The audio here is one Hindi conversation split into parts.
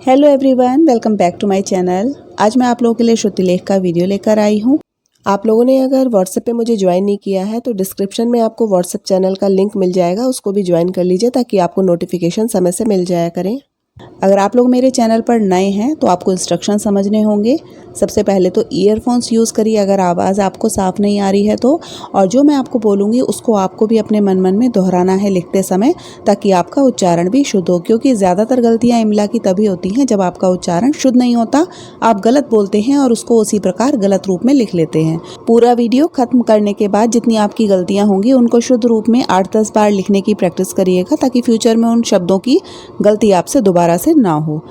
Hello everyone, welcome back to my channel. आज मैं आप लोगों के लिए श्रुतिलेख का वीडियो लेकर आई हूँ। आप लोगों ने अगर व्हाट्सएप पे मुझे ज्वाइन नहीं किया है तो डिस्क्रिप्शन में आपको व्हाट्सएप चैनल का लिंक मिल जाएगा, उसको भी ज्वाइन कर लीजिए ताकि आपको नोटिफिकेशन समय से मिल जाया करें। अगर आप लोग मेरे चैनल पर नए हैं तो आपको इंस्ट्रक्शन समझने होंगे। सबसे पहले तो ईयरफोन्स यूज़ करिए अगर आवाज़ आपको साफ़ नहीं आ रही है तो, और जो मैं आपको बोलूँगी उसको आपको भी अपने मन मन में दोहराना है लिखते समय, ताकि आपका उच्चारण भी शुद्ध हो। क्योंकि ज़्यादातर गलतियाँ इमला की तभी होती हैं जब आपका उच्चारण शुद्ध नहीं होता, आप गलत बोलते हैं और उसको उसी प्रकार गलत रूप में लिख लेते हैं। पूरा वीडियो खत्म करने के बाद जितनी आपकी गलतियाँ होंगी उनको शुद्ध रूप में 8-10 बार लिखने की प्रैक्टिस करिएगा, ताकि फ्यूचर में उन शब्दों की गलती आपसे दोबारा से ना हो।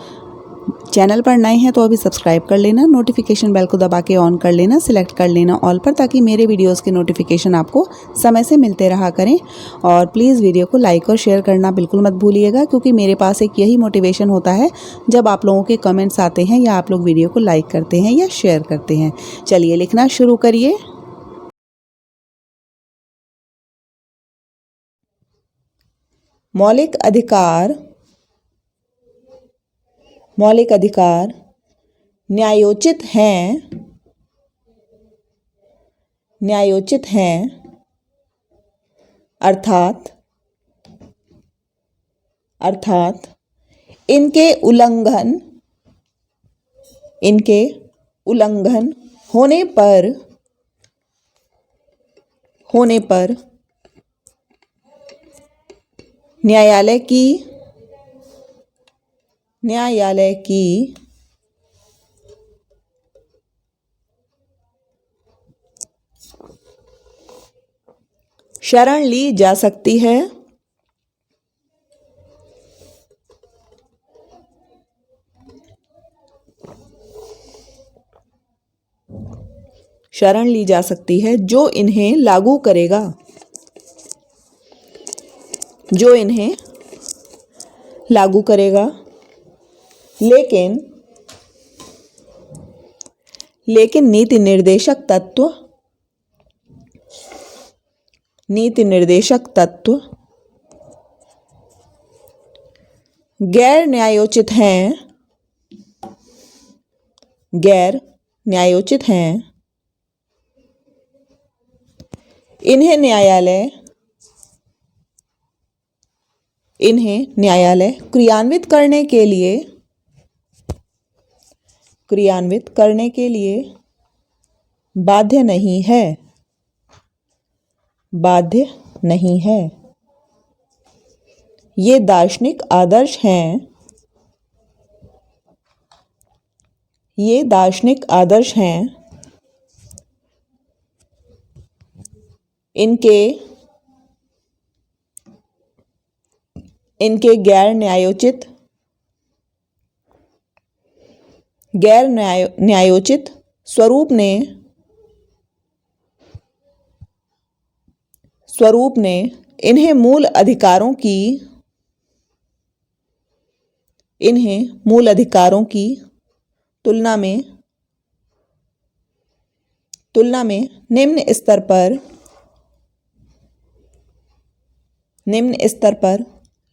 चैनल पर नए हैं तो अभी सब्सक्राइब कर लेना, नोटिफिकेशन बेल को दबा के ऑन कर लेना, सिलेक्ट कर लेना ऑल पर, ताकि मेरे वीडियोस के नोटिफिकेशन आपको समय से मिलते रहा करें। और प्लीज़ वीडियो को लाइक और शेयर करना बिल्कुल मत भूलिएगा, क्योंकि मेरे पास एक यही मोटिवेशन होता है जब आप लोगों के कमेंट्स आते हैं या आप लोग वीडियो को लाइक करते हैं या शेयर करते हैं। चलिए लिखना शुरू करिए। मौलिक अधिकार, मौलिक अधिकार न्यायोचित हैं, न्यायोचित हैं, अर्थात अर्थात इनके उल्लंघन, इनके उल्लंघन होने पर न्यायालय की शरण ली जा सकती है, शरण ली जा सकती है जो इन्हें लागू करेगा, जो इन्हें लागू करेगा। लेकिन नीति निर्देशक तत्व गैर न्यायोचित हैं, गैर न्यायोचित हैं। इन्हें न्यायालय क्रियान्वित करने के लिए बाध्य नहीं है, बाध्य नहीं है। ये दार्शनिक आदर्श हैं, ये दार्शनिक आदर्श हैं। इनके गैर न्यायोचित स्वरूप ने इन्हें मूल अधिकारों की तुलना में निम्न स्तर पर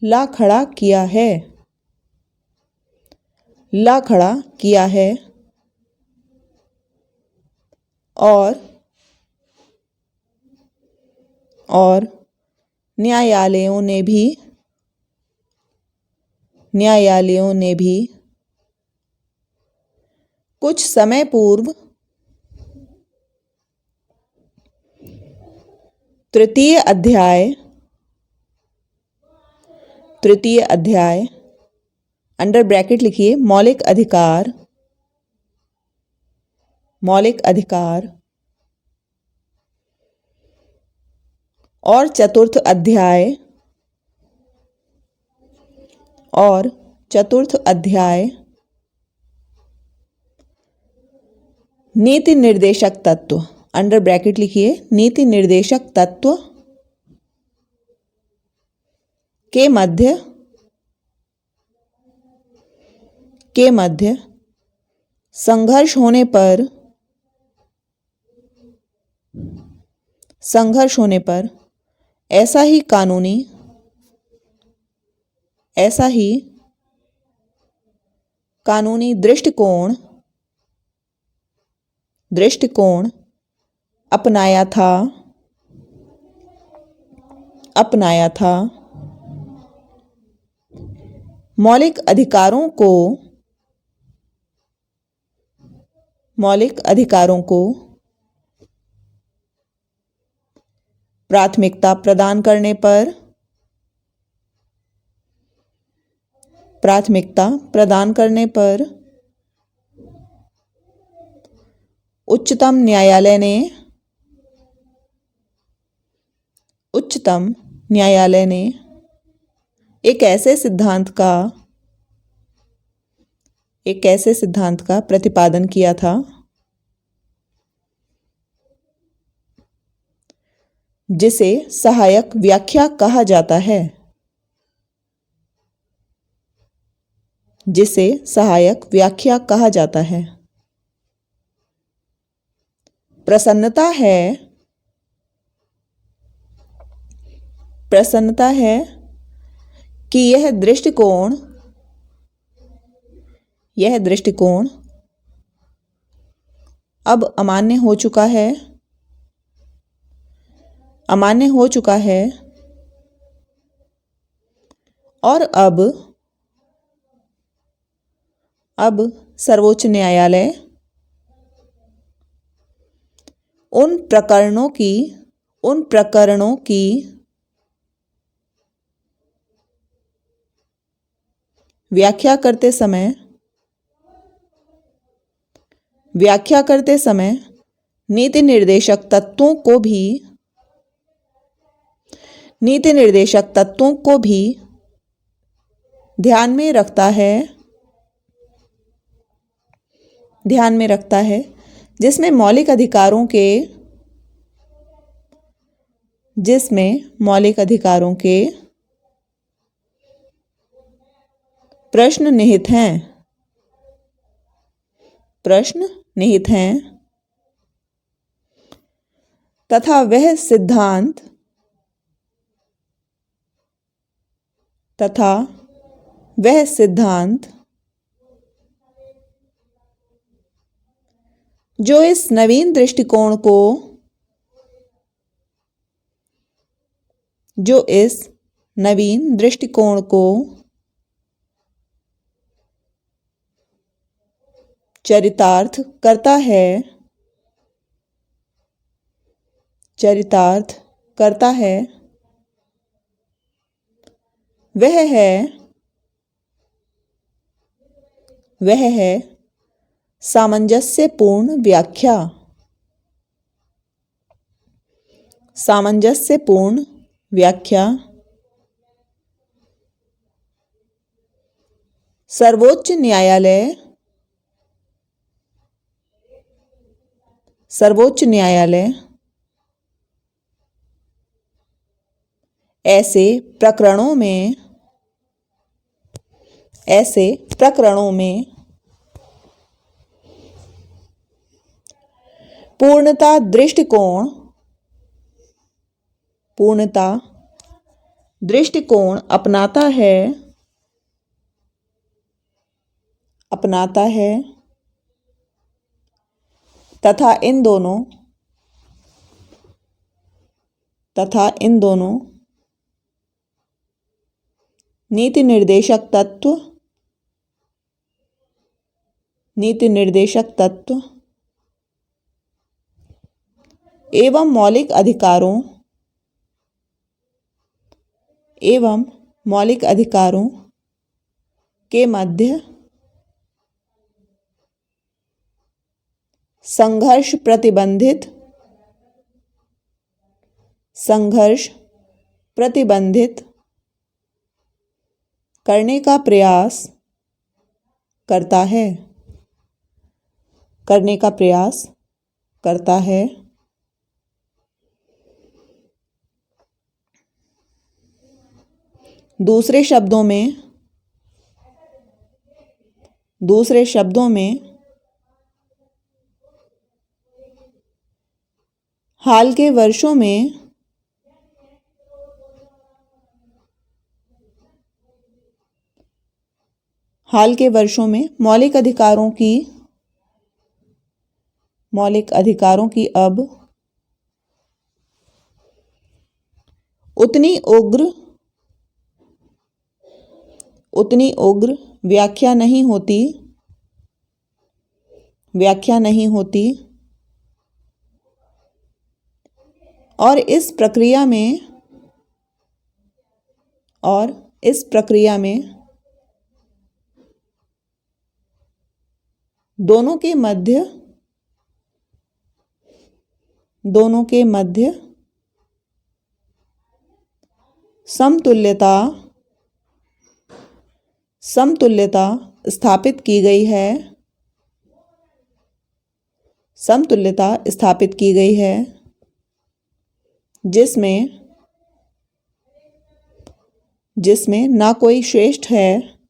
ला खड़ा किया है, और न्यायालयों ने भी कुछ समय पूर्व तृतीय अध्याय अंडर ब्रैकेट लिखिए मौलिक अधिकार और चतुर्थ अध्याय नीति निर्देशक तत्व अंडर ब्रैकेट लिखिए नीति निर्देशक तत्व के मध्य संघर्ष होने पर ऐसा ही कानूनी दृष्टिकोण अपनाया था। मौलिक अधिकारों को प्राथमिकता प्रदान करने पर उच्चतम न्यायालय ने एक ऐसे सिद्धांत का प्रतिपादन किया था जिसे सहायक व्याख्या कहा जाता है। प्रसन्नता है कि यह दृष्टिकोण अब अमान्य हो चुका है और अब सर्वोच्च न्यायालय उन प्रकरणों की व्याख्या करते समय नीति निर्देशक तत्वों को भी ध्यान में रखता है जिसमें मौलिक अधिकारों के प्रश्न निहित हैं तथा वह सिद्धांत जो इस नवीन दृष्टिकोण को चरितार्थ करता है वह है सामंजस्यपूर्ण व्याख्या। सर्वोच्च न्यायालय ऐसे प्रकरणों में पूर्णता दृष्टिकोण अपनाता है तथा इन दोनों नीति निर्देशक तत्व एवं मौलिक अधिकारों के मध्य संघर्ष प्रतिबंधित करने का प्रयास करता है। दूसरे शब्दों में हाल के वर्षों में हाल के वर्षों में मौलिक अधिकारों की अब उतनी उग्र व्याख्या नहीं होती और इस प्रक्रिया में दोनों के मध्य समतुल्यता स्थापित की गई है जिसमें ना कोई श्रेष्ठ है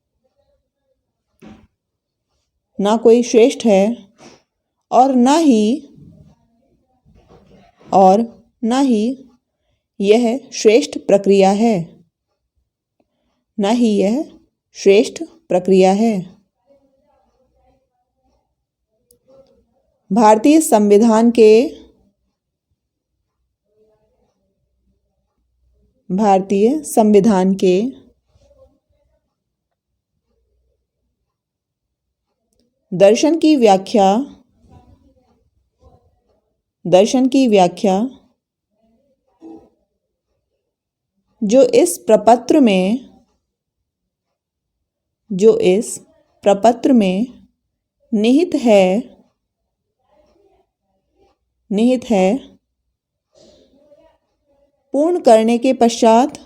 और ना ही यह श्रेष्ठ प्रक्रिया है। भारतीय संविधान के दर्शन की व्याख्या जो इस प्रपत्र में निहित है पूर्ण करने के पश्चात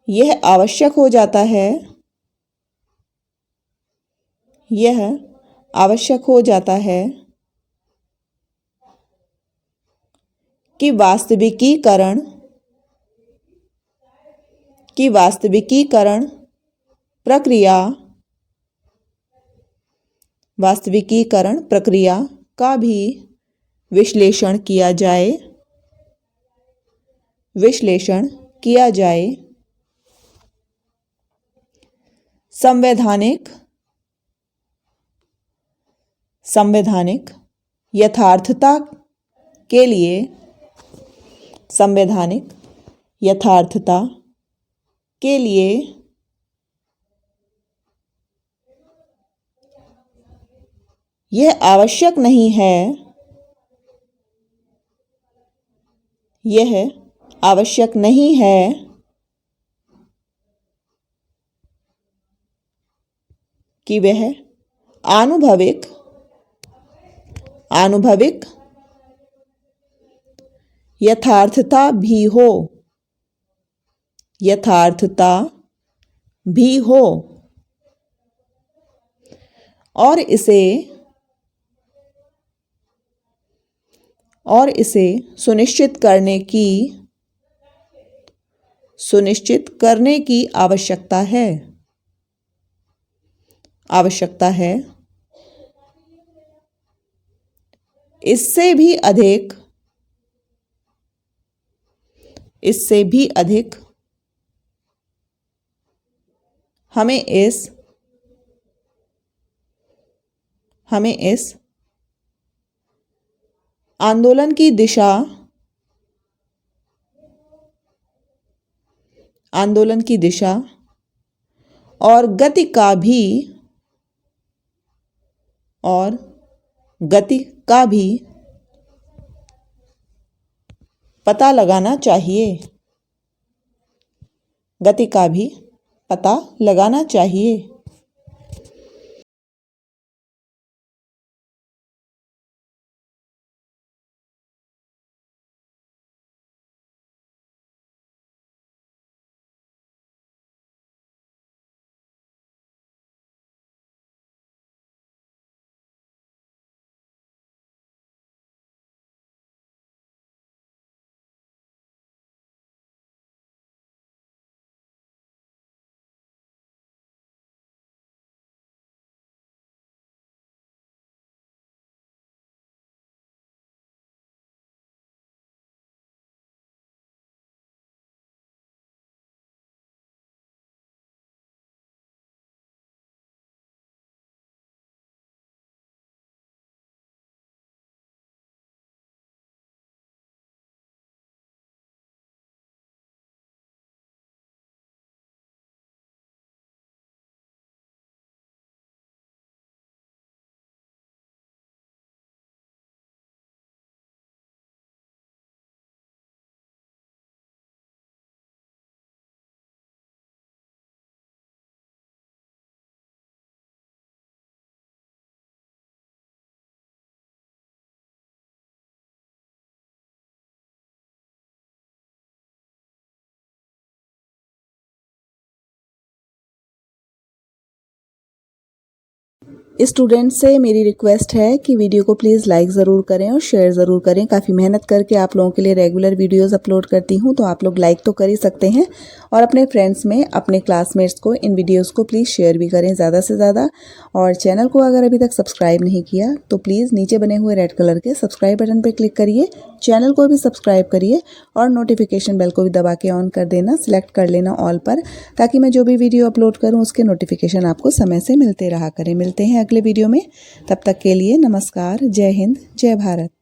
यह आवश्यक हो जाता है कि वास्तविकीकरण प्रक्रिया का भी विश्लेषण किया जाए। संवैधानिक यथार्थता के लिए यह आवश्यक नहीं है कि वह आनुभविक यथार्थता भी हो और इसे सुनिश्चित करने की आवश्यकता है। इससे भी अधिक हमें इस आंदोलन की दिशा और गति का भी पता लगाना चाहिए। स्टूडेंट से मेरी रिक्वेस्ट है कि वीडियो को प्लीज़ लाइक ज़रूर करें और शेयर ज़रूर करें। काफ़ी मेहनत करके आप लोगों के लिए रेगुलर वीडियोस अपलोड करती हूं, तो आप लोग लाइक तो कर ही सकते हैं और अपने फ्रेंड्स में, अपने क्लासमेट्स को इन वीडियोस को प्लीज़ शेयर भी करें ज़्यादा से ज़्यादा। और चैनल को अगर अभी तक सब्सक्राइब नहीं किया तो प्लीज़ नीचे बने हुए रेड कलर के सब्सक्राइब बटन पर क्लिक करिए, चैनल को भी सब्सक्राइब करिए और नोटिफिकेशन बेल को भी दबा के ऑन कर देना, सिलेक्ट कर लेना ऑल पर, ताकि मैं जो भी वीडियो अपलोड करूं उसके नोटिफिकेशन आपको समय से मिलते रहा करें। मिलते हैं अगले वीडियो में, तब तक के लिए नमस्कार, जय हिंद, जय भारत।